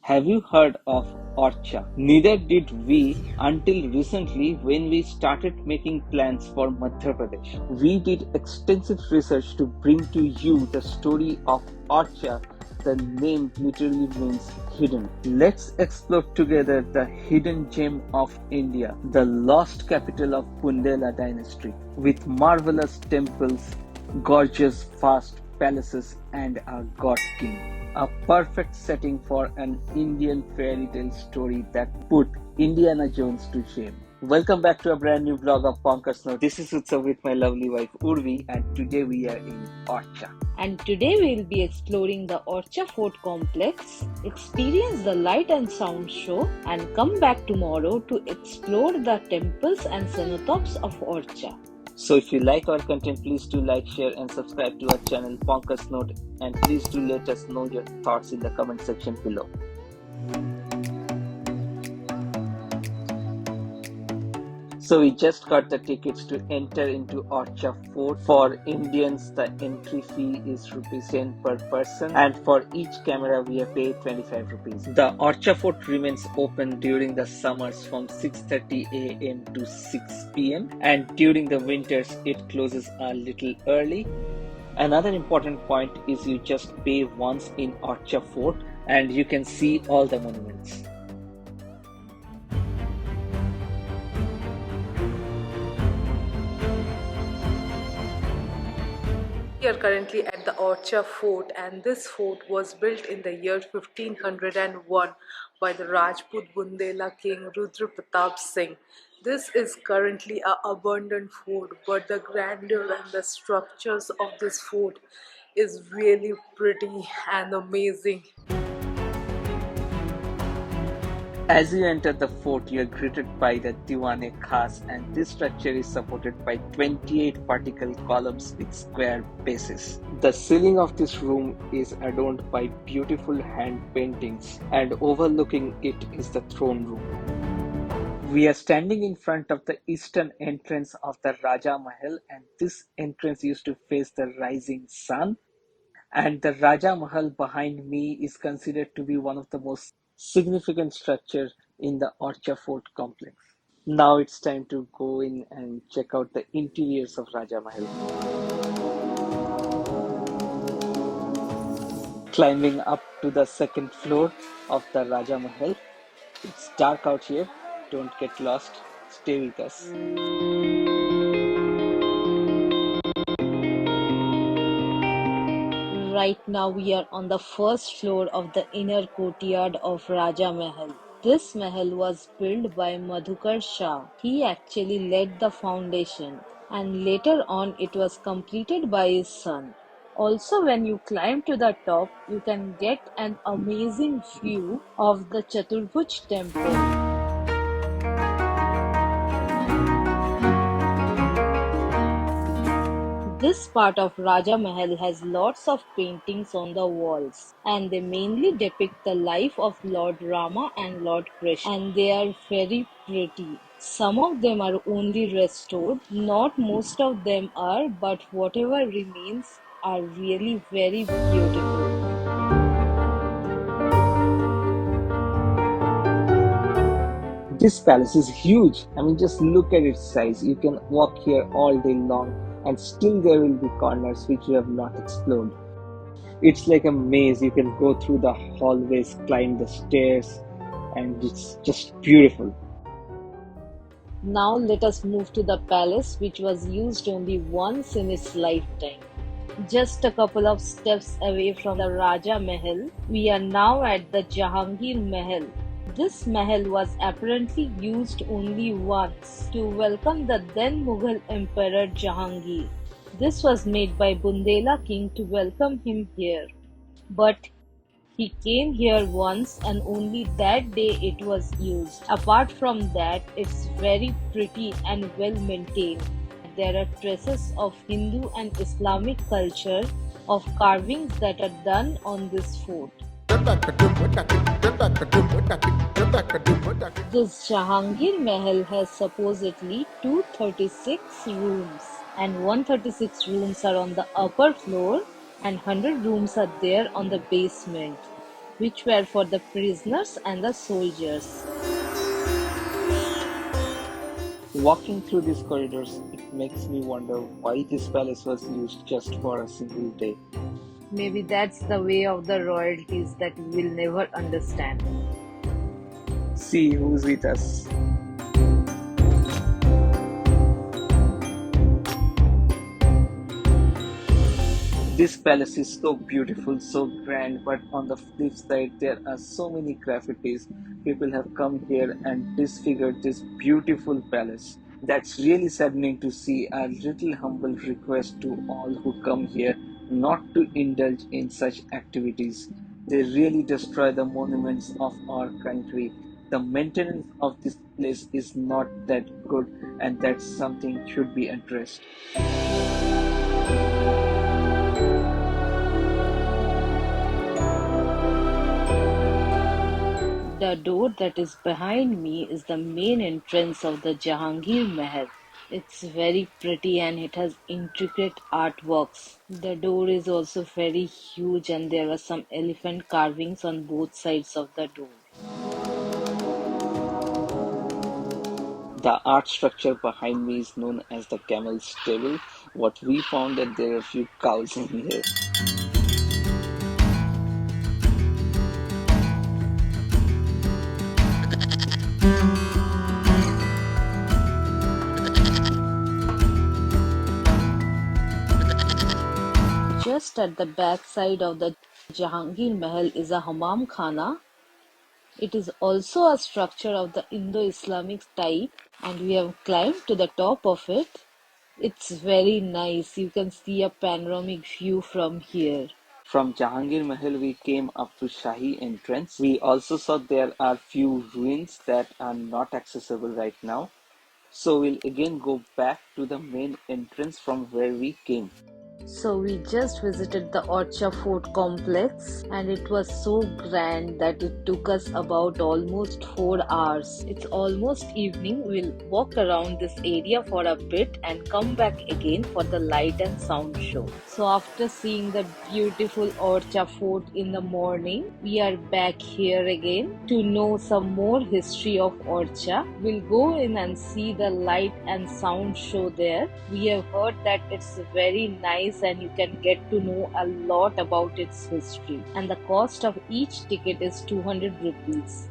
Have you heard of Orchha? Neither did we until recently when we started making plans for Madhya Pradesh. We did extensive research to bring to you the story of Orchha. The name literally means hidden. Let's explore together the hidden gem of India, the lost capital of Bundela dynasty, with marvelous temples, gorgeous vast palaces, and a god king. A perfect setting for an Indian fairy tale story that put Indiana Jones to shame. Welcome back to a brand new vlog of Bonkers. Now, this is Utsav with my lovely wife Urvi, and today we are in Orchha. And today we will be exploring the Orchha Fort complex, experience the light and sound show, and come back tomorrow to explore the temples and cenotaphs of Orchha. So if you like our content, please do like, share and subscribe to our channel Bonkers Note, and please do let us know your thoughts in the comment section below. So we just got the tickets to enter into Orchha Fort. For Indians, the entry fee is rupees 10 per person, and for each camera we have paid 25 rupees. The Orchha Fort remains open during the summers from 6:30 a.m. to 6 p.m. and during the winters it closes a little early. Another important point is you just pay once in Orchha Fort and you can see all the monuments. We are currently at the Orchha Fort, and this fort was built in the year 1501 by the Rajput Bundela king Rudra Pratap Singh. This is currently an abandoned fort, but the grandeur and the structures of this fort is really pretty and amazing. As you enter the fort, you are greeted by the Diwan Khas, and this structure is supported by 28 vertical columns with square bases. The ceiling of this room is adorned by beautiful hand paintings, and overlooking it is the throne room. We are standing in front of the eastern entrance of the Raja Mahal, and this entrance used to face the rising sun. And the Raja Mahal behind me is considered to be one of the most significant structure in the Orchha Fort complex. Now it's time to go in and check out the interiors of Raja Mahal. Climbing up to the second floor of the Raja Mahal. It's dark out here. Don't get lost. Stay with us. Right now we are on the first floor of the inner courtyard of Raja Mahal. This mahal was built by Madhukar Shah. He actually led the foundation, and later on it was completed by his son. Also, when you climb to the top, you can get an amazing view of the Chaturbhuj Temple. This part of Raja Mahal has lots of paintings on the walls, and they mainly depict the life of Lord Rama and Lord Krishna, and they are very pretty. Some of them are only restored, not most of them are, but whatever remains are really very beautiful. This palace is huge. I mean, just look at its size. You can walk here all day long, and still there will be corners which you have not explored. It's like a maze. You can go through the hallways, climb the stairs, and it's just beautiful. Now let us move to the palace, which was used only once in its lifetime. Just a couple of steps away from the Raja Mahal, we are now at the Jahangir Mahal. This mahal was apparently used only once to welcome the then Mughal Emperor Jahangir. This was made by Bundela king to welcome him here. But he came here once and only that day it was used. Apart from that, it's very pretty and well maintained. There are traces of Hindu and Islamic culture of carvings that are done on this fort. This Jahangir Mahal has supposedly 236 rooms, and 136 rooms are on the upper floor and 100 rooms are there on the basement. which were for the prisoners and the soldiers. Walking through these corridors, it makes me wonder why this palace was used just for a single day. Maybe that's the way of the royalties that we will never understand. See who's with us. This palace is so beautiful, so grand, but on the flip side, there are so many graffitis. People have come here and disfigured this beautiful palace. That's really saddening to see. A little humble request to all who come here not to indulge in such activities. They really destroy the monuments of our country. The maintenance of this place is not that good, and that's something should be addressed. The door that is behind me is the main entrance of the Jahangir Mahal. It's very pretty and it has intricate artworks. The door is also very huge and there are some elephant carvings on both sides of the door. The art structure behind me is known as the camel's stable. What we found that there are a few cows in here. Just at the back side of the Jahangir Mahal is a Hammam Khana. It is also a structure of the Indo-Islamic type and we have climbed to the top of it. It's very nice. You can see a panoramic view from here. From Jahangir Mahal, we came up to Shahi entrance. We also saw there are few ruins that are not accessible right now. So we'll again go back to the main entrance from where we came. So we just visited the Orchha Fort complex and it was so grand that it took us about almost 4 hours. It's almost evening. We'll walk around this area for a bit and come back again for the light and sound show. So after seeing the beautiful Orchha Fort in the morning, we are back here again to know some more history of Orchha. We'll go in and see the light and sound show there. We have heard that it's very nice and you can get to know a lot about its history, and the cost of each ticket is 200 rupees.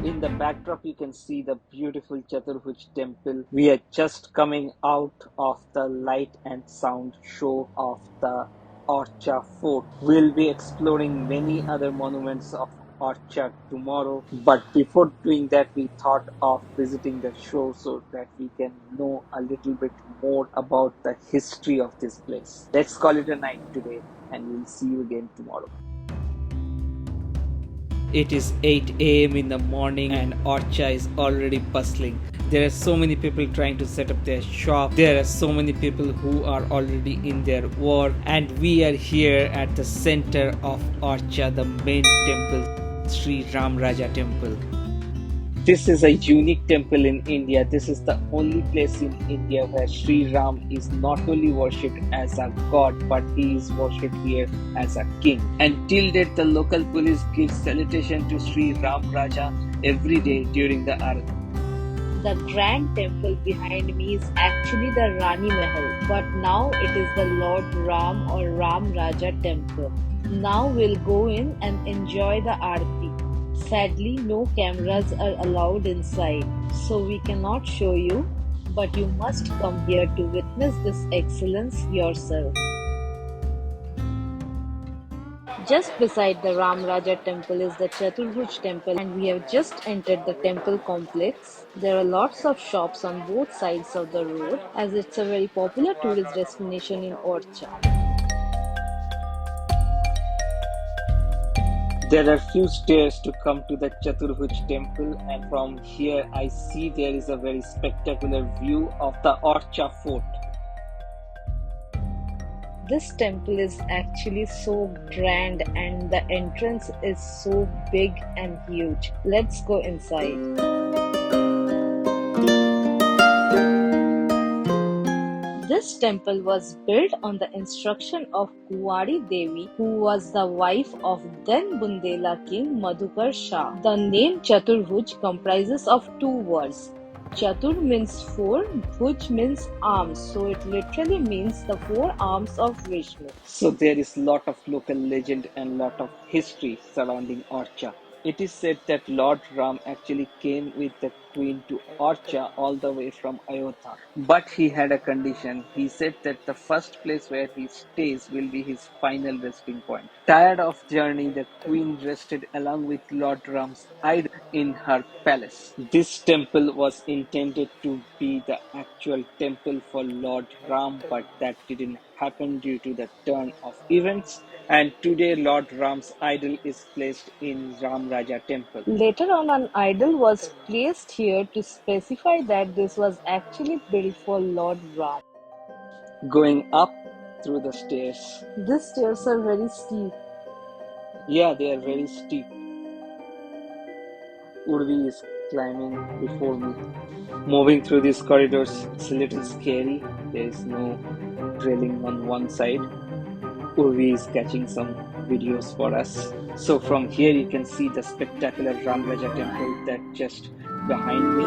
In the backdrop, you can see the beautiful Chaturbhuj Temple. We are just coming out of the light and sound show of the Orchha Fort. We'll be exploring many other monuments of Orchha tomorrow, but before doing that, we thought of visiting the show so that we can know a little bit more about the history of this place. Let's call it a night today, and we'll see you again tomorrow. It is 8 a.m. in the morning and Orchha is already bustling. There are so many people trying to set up their shop. There are so many people who are already in their work, and we are here at the center of Orchha, the main temple, Sri Ram Raja Temple. This is a unique temple in India. This is the only place in India where Sri Ram is not only worshipped as a god, but he is worshipped here as a king. And till date, the local police gives salutation to Sri Ram Raja every day during the Arati. The grand temple behind me is actually the Rani Mahal, but now it is the Lord Ram or Ram Raja Temple. Now we'll go in and enjoy the Aarti. Sadly, no cameras are allowed inside, so we cannot show you, but you must come here to witness this excellence yourself. Just beside the Ram Raja temple is the Chaturbhuj Temple, and we have just entered the temple complex. There are lots of shops on both sides of the road as it's a very popular tourist destination in Orchha. There are few stairs to come to the Chaturbhuj Temple, and from here I see there is a very spectacular view of the Orchha Fort. This temple is actually so grand and the entrance is so big and huge. Let's go inside. This temple was built on the instruction of Kuwari Devi, who was the wife of then Bundela king Madhukar Shah. The name Chaturbhuj comprises of two words. Chatur means four, Bhuj means arms, so it literally means the four arms of Vishnu. So there is lot of local legend and lot of history surrounding Orcha. It is said that Lord Ram actually came with the queen to Orcha all the way from Ayodhya. But he had a condition. He said that the first place where he stays will be his final resting point. Tired of journey, the queen rested along with Lord Ram's idol in her palace. This temple was intended to be the actual temple for Lord Ram, but that didn't happen due to the turn of events, and today Lord Ram's idol is placed in Ram Raja Temple. Later on, an idol was placed here to specify that this was actually built for Lord Ram. Going up through the stairs. These stairs are very steep. Yeah, they are very steep. Urvi is climbing before me. Moving through these corridors, it's a little scary. There is no railing on one side. Urvi is catching some videos for us. So from here you can see the spectacular Ram Raja temple that just behind me.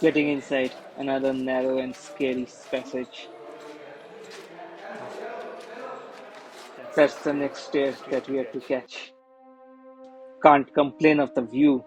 Getting inside, another narrow and scary passage. That's the next stair that we have to catch. Can't complain of the view.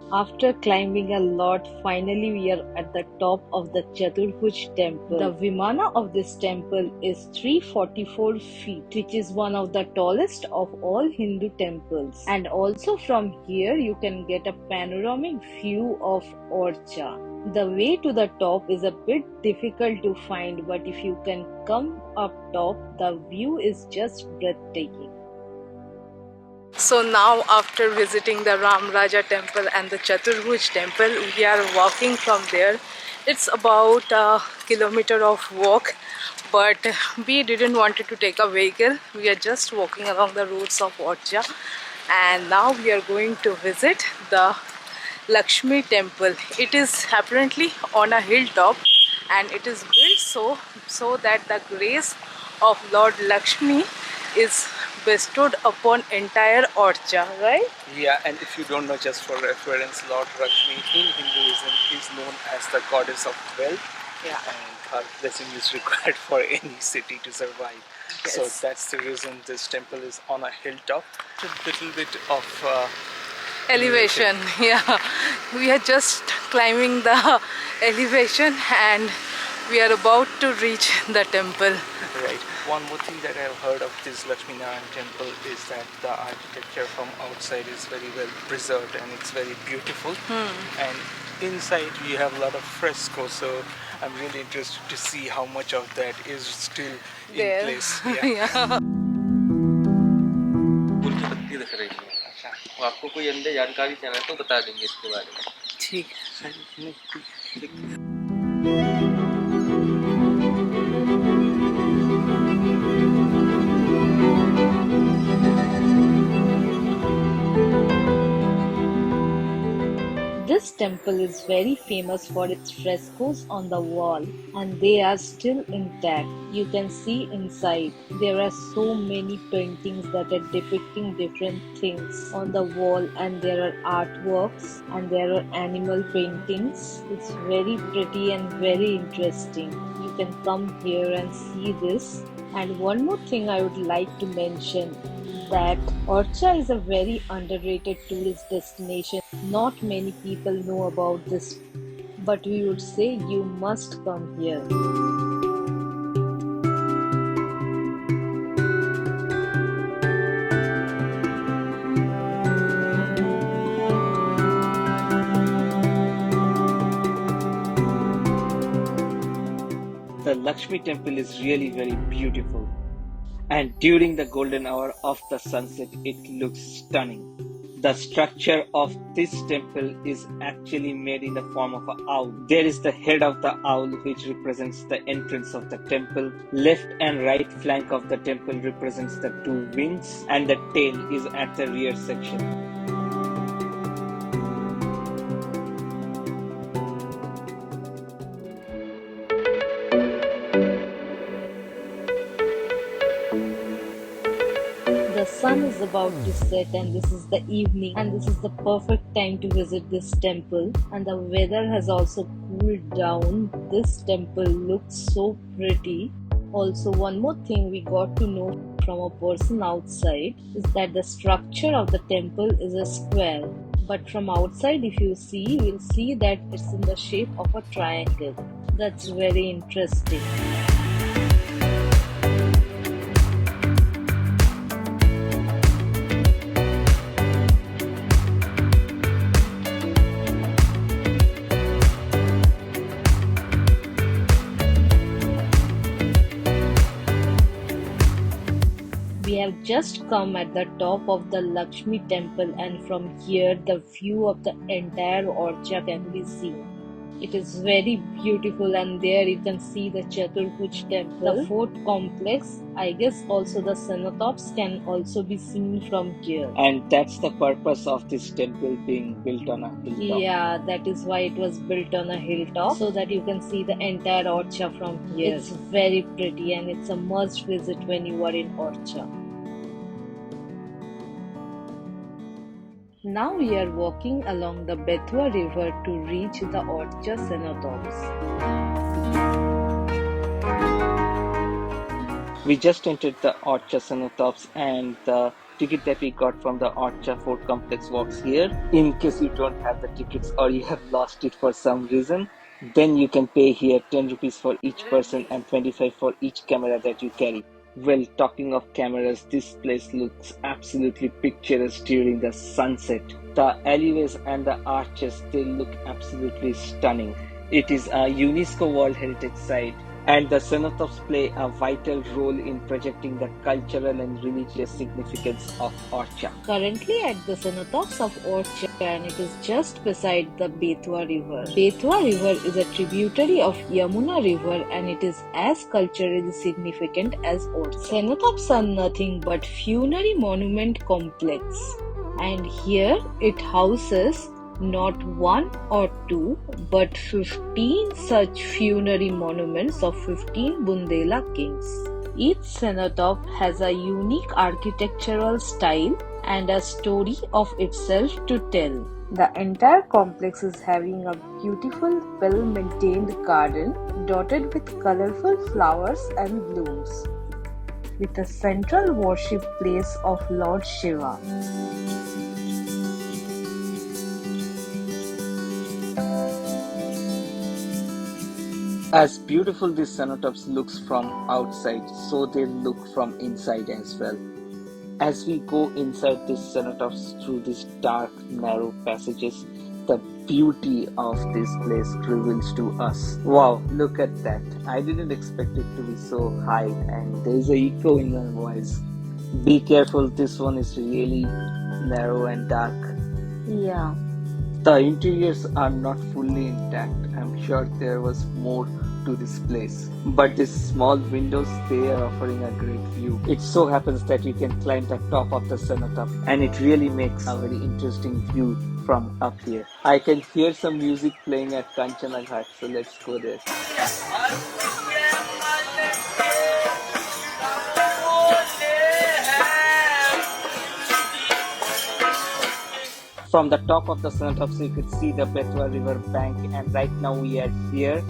After climbing a lot, finally we are at the top of the Chaturbhuj Temple. The Vimana of this temple is 344 feet, which is one of the tallest of all Hindu temples. And also from here you can get a panoramic view of Orcha. The way to the top is a bit difficult to find, but if you can come up top, the view is just breathtaking. So now, after visiting the Ram Raja temple and the Chaturbhuj temple, we are walking from there. It's about a kilometer of walk, but we didn't want to take a vehicle. We are just walking along the roads of Orcha, and now we are going to visit the Lakshmi temple. It is apparently on a hilltop, and it is built so that the grace of Lord Lakshmi is bestowed upon entire Orcha, right? Yeah, and if you don't know, just for reference, Lord Lakshmi in Hinduism is known as the goddess of wealth, Yeah. and her blessing is required for any city to survive. Yes. So that's the reason this temple is on a hilltop. A little bit of Elevation, yeah. We are just climbing the elevation and we are about to reach the temple. right. One more thing that I've heard of this Laxminarayan Temple is that the architecture from outside is very well preserved and it's very beautiful. And inside you have a lot of frescoes, so I'm really interested to see how much of that is still There. in place. Yeah. फूल की पत्ती दिख रही है। अच्छा, वो आपको कोई अंदर जानकारी चाहिए तो बता देंगे इसके बारे में। ठीक है, नहीं, ठीक है। This temple is very famous for its frescoes on the wall, and they are still intact. You can see inside. There are so many paintings that are depicting different things on the wall, and there are artworks and there are animal paintings. It's very pretty and very interesting. You can come here and see this. And one more thing I would like to mention, that Orcha is a very underrated tourist destination. Not many people know about this, but we would say you must come here. The Lakshmi temple is really very beautiful. And during the golden hour of the sunset, it looks stunning. The structure of this temple is actually made in the form of an owl. There is the head of the owl, which represents the entrance of the temple. Left and right flank of the temple represents the two wings, and the tail is at the rear section. sun is about to set and this is the evening and this is the perfect time to visit this temple, and the weather has also cooled down. This temple looks so pretty. Also, one more thing we got to know from a person outside is that the structure of the temple is a square, but from outside if you see, you'll see that it's in the shape of a triangle. That's very interesting. We have just come at the top of the Lakshmi temple, and from here the view of the entire Orchha can be seen. It is very beautiful, and there you can see the Chaturbhuj Temple, the fort complex. I guess also the cenotaphs can also be seen from here. And that's the purpose of this temple being built on a hilltop. Yeah, that is why it was built on a hilltop, so that you can see the entire Orchha from here. It's very pretty and it's a must visit when you are in Orchha. Now we are walking along the Betwa River to reach the Orchha cenotaphs. We just entered the Orchha cenotaphs, and the ticket that we got from the Orchha Fort complex works here. In case you don't have the tickets or you have lost it for some reason, then you can pay here 10 rupees for each person and 25 for each camera that you carry. Well, talking of cameras, this place looks absolutely picturesque during the sunset. The alleyways and the arches, they look absolutely stunning. It is a UNESCO World Heritage Site, and the cenotaphs play a vital role in projecting the cultural and religious significance of Orchha. Currently at the cenotaphs of Orchha, and it is just beside the Betwa River. Betwa River is a tributary of Yamuna River, and it is as culturally significant as Orchha. Cenotaphs are nothing but funerary monument complex, and here it houses not one or two, but 15 such funerary monuments of 15 Bundela kings. Each cenotaph has a unique architectural style and a story of itself to tell. The entire complex is having a beautiful, well-maintained garden dotted with colorful flowers and blooms, with a central worship place of Lord Shiva. As beautiful these cenotaphs looks from outside, so they look from inside as well. As we go inside these cenotaphs through these dark, narrow passages, the beauty of this place reveals to us. Wow, look at that. I didn't expect it to be so high, and there is an echo in my voice. Be careful, this one is really narrow and dark. Yeah. The interiors are not fully intact. I'm sure there was more to this place. But these small windows, they are offering a great view. It so happens that you can climb the top of the cenotaph, and it really makes a very interesting view from up here. I can hear some music playing at Kanchanaghat, so let's go there. From the top of the cenotaphs, you could see the Betwa River bank, and right now we are here.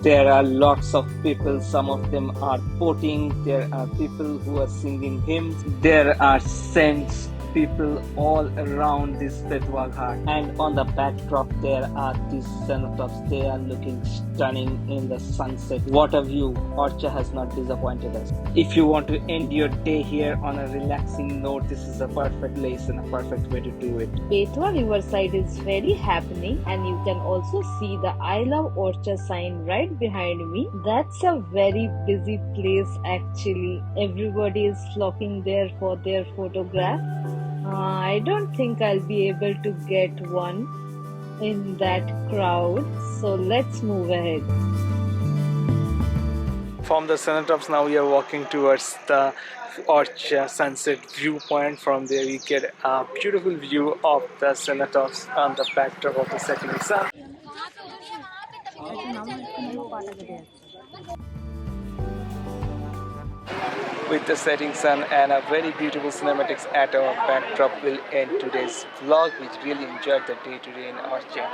There are lots of people. Some of them are boating. There are people who are singing hymns. There are saints, people all around this Betwa Ghat. And on the backdrop, there are these cenotaphs. They are looking stunning in the sunset. What a view! Orchha has not disappointed us. If you want to end your day here on a relaxing note, this is a perfect place and a perfect way to do it. Betwa Riverside is very happening, and you can also see the I Love Orchha sign right behind me. That's a very busy place actually. Everybody is flocking there for their photograph. I don't think I'll be able to get one in that crowd, so let's move ahead. From the cenotaphs, now we are walking towards the Orchha sunset viewpoint. From there we get a beautiful view of the cenotaphs on the backdrop of the setting sun. with the setting sun and a very beautiful cinematics at our backdrop will end today's vlog. We really enjoyed the day today in Orchha.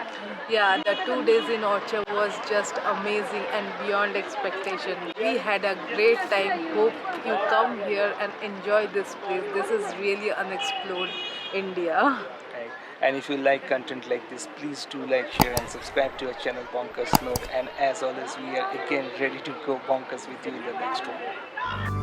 Yeah, the 2 days in Orchha was just amazing and beyond expectation. We had a great time. Hope you come here and enjoy this place. This is really unexplored India. Right. And if you like content like this, please do like, share and subscribe to our channel Bonkers Note. And as always, we are again ready to go bonkers with you in the next one.